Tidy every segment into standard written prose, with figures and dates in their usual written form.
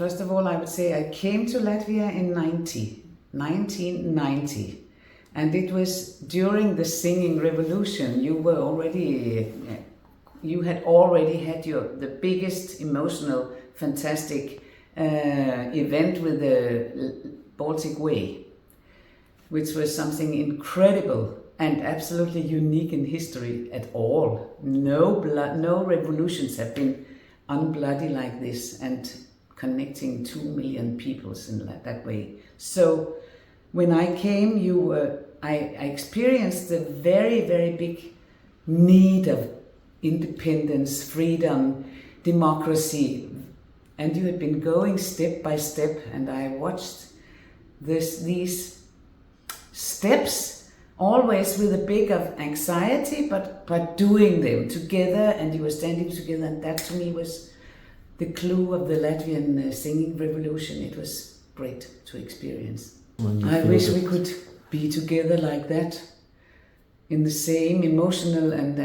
First of all, I would say I came to Latvia in 1990. And it was during the singing revolution. You had already had the biggest emotional, fantastic event with the Baltic Way, which was something incredible and absolutely unique in history at all. No revolutions have been unbloody like this and connecting 2 million peoples in that way. So when I came, I experienced the very, very big need of independence, freedom, democracy, and you had been going step by step, and I watched these steps, always with a bit of anxiety, but doing them together, and you were standing together, and that to me was the clue of the Latvian singing revolution. It was great to experience. I wish we could be together like that, in the same emotional and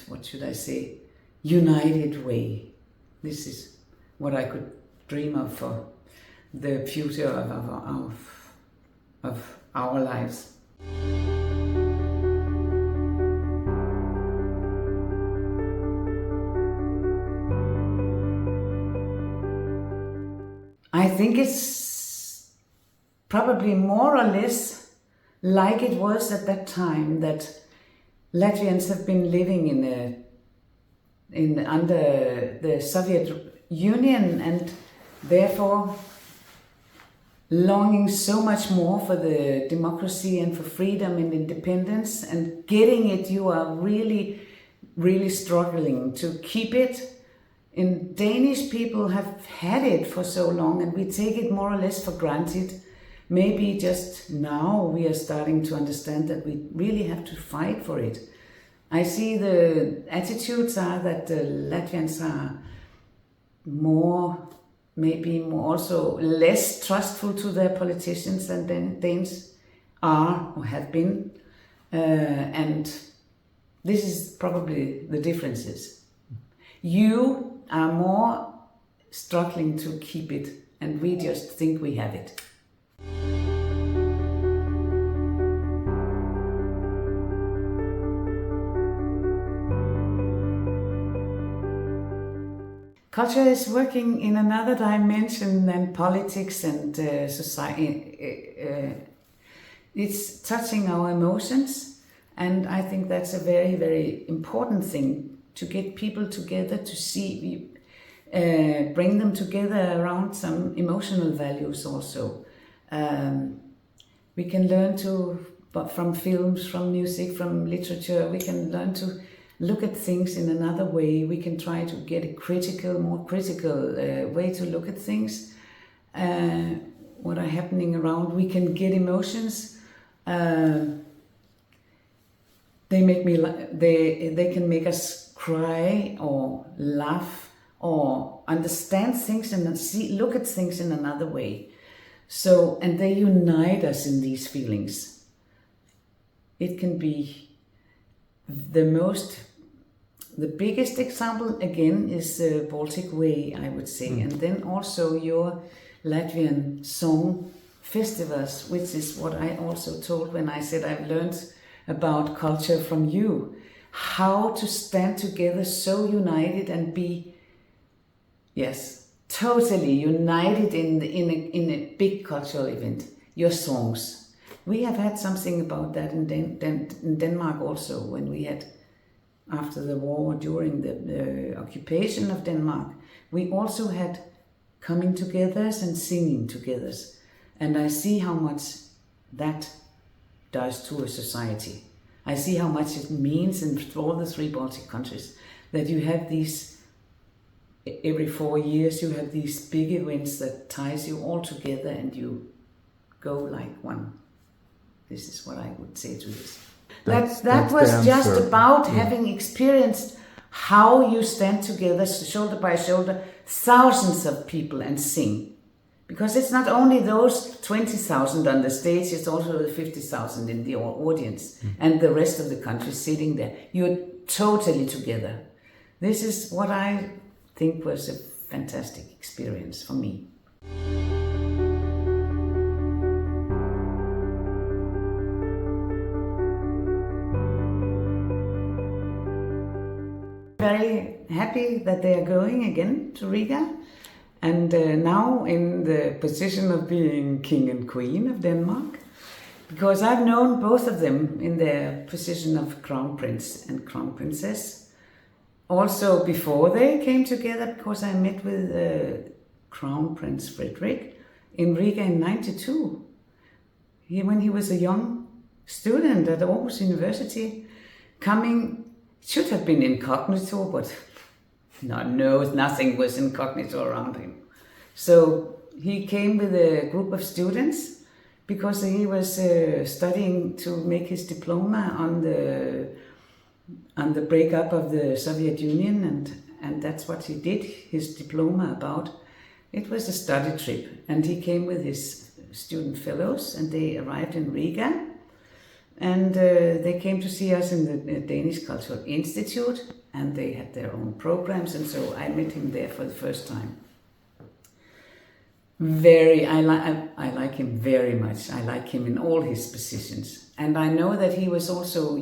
what should I say, united way. This is what I could dream of for the future of our lives. I think it's probably more or less like it was at that time, that Latvians have been living under the Soviet Union, and therefore longing so much more for the democracy and for freedom and independence, and getting it, you are really, really struggling to keep it. And Danish people have had it for so long, and we take it more or less for granted. Maybe just now we are starting to understand that we really have to fight for it. I see the attitudes are that the Latvians are maybe more also less trustful to their politicians than Danes are or have been. And this is probably the differences. You are more struggling to keep it, and we just think we have it. Culture is working in another dimension than politics and society. It's touching our emotions, and I think that's a very, very important thing, to get people together, to see, bring them together around some emotional values also. We can learn from films, from music, from literature, we can learn to look at things in another way. We can try to get a more critical way to look at things, what are happening around. We can get emotions. They can make us cry or laugh or understand things and look at things in another way. So, and they unite us in these feelings. It can be the biggest example again is the Baltic Way, I would say, and then also your Latvian song festivals, which is what I also told when I said I've learned about culture from you, how to stand together so united and be, yes, totally united in a big cultural event. Your songs. We have had something about that in Denmark also, when we had, after the war, during the occupation of Denmark, we also had coming together and singing together. And I see how much that does to a society. I see how much it means in all the 3 Baltic countries, that you have these, every 4 years you have these big events that ties you all together and you go like one. This is what I would say to this. That was just about having experienced how you stand together, shoulder by shoulder, thousands of people and sing. Because it's not only those 20,000 on the stage, it's also the 50,000 in the audience and the rest of the country sitting there. You're totally together. This is what I think was a fantastic experience for me. Very happy that they are going again to Riga, and now in the position of being king and queen of Denmark, because I've known both of them in their position of crown prince and crown princess. Also before they came together, because I met with Crown Prince Frederick in Riga in '92. When he was a young student at Aarhus University, should have been incognito, but nothing was incognito around him. So he came with a group of students because he was studying to make his diploma on the breakup of the Soviet Union, and that's what he did his diploma about. It was a study trip, and he came with his student fellows, and they arrived in Riga. And they came to see us in the Danish Cultural Institute, and they had their own programs, and so I met him there for the first time. I like him very much. I like him in all his positions, and I know that he was also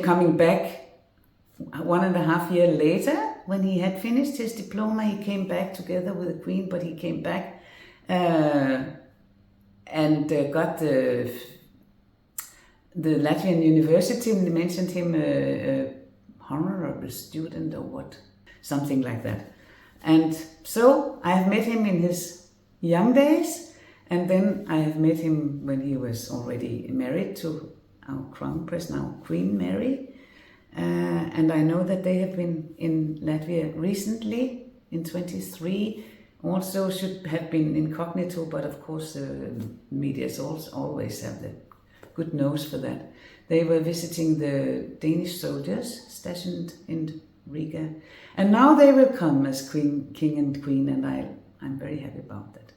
coming back 1.5 years later when he had finished his diploma. He came back together with the Queen, but he came back and got the Latvian University, and they mentioned him a honorable student or what, something like that. And so I have met him in his young days, and then I have met him when he was already married to our crown prince, now Queen Mary. And I know that they have been in Latvia recently, in '23. Also should have been incognito, but of course the media always have the good nose for that. They were visiting the Danish soldiers stationed in Riga, and now they will come as king and queen, and I'm very happy about that.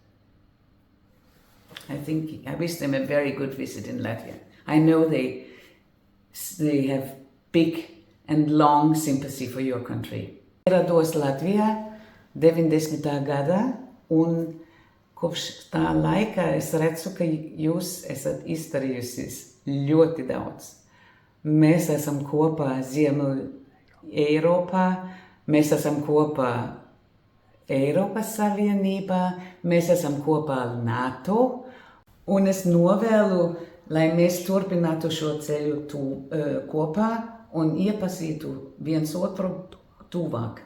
I wish them a very good visit in Latvia. I know they have big and long sympathy for your country. Ierados Latvijā 90. gadā, un kopš tā laika es redzu, ka jūs esat izdarījusies ļoti daudz. Mēs esam kopā Ziemeļ Eiropā, mēs esam kopā Eiropas Savienībā, mēs esam kopā NATO, un es novēlu, lai mēs turpinātu šo ceļu kopā un iepazītu viens otru tuvāk.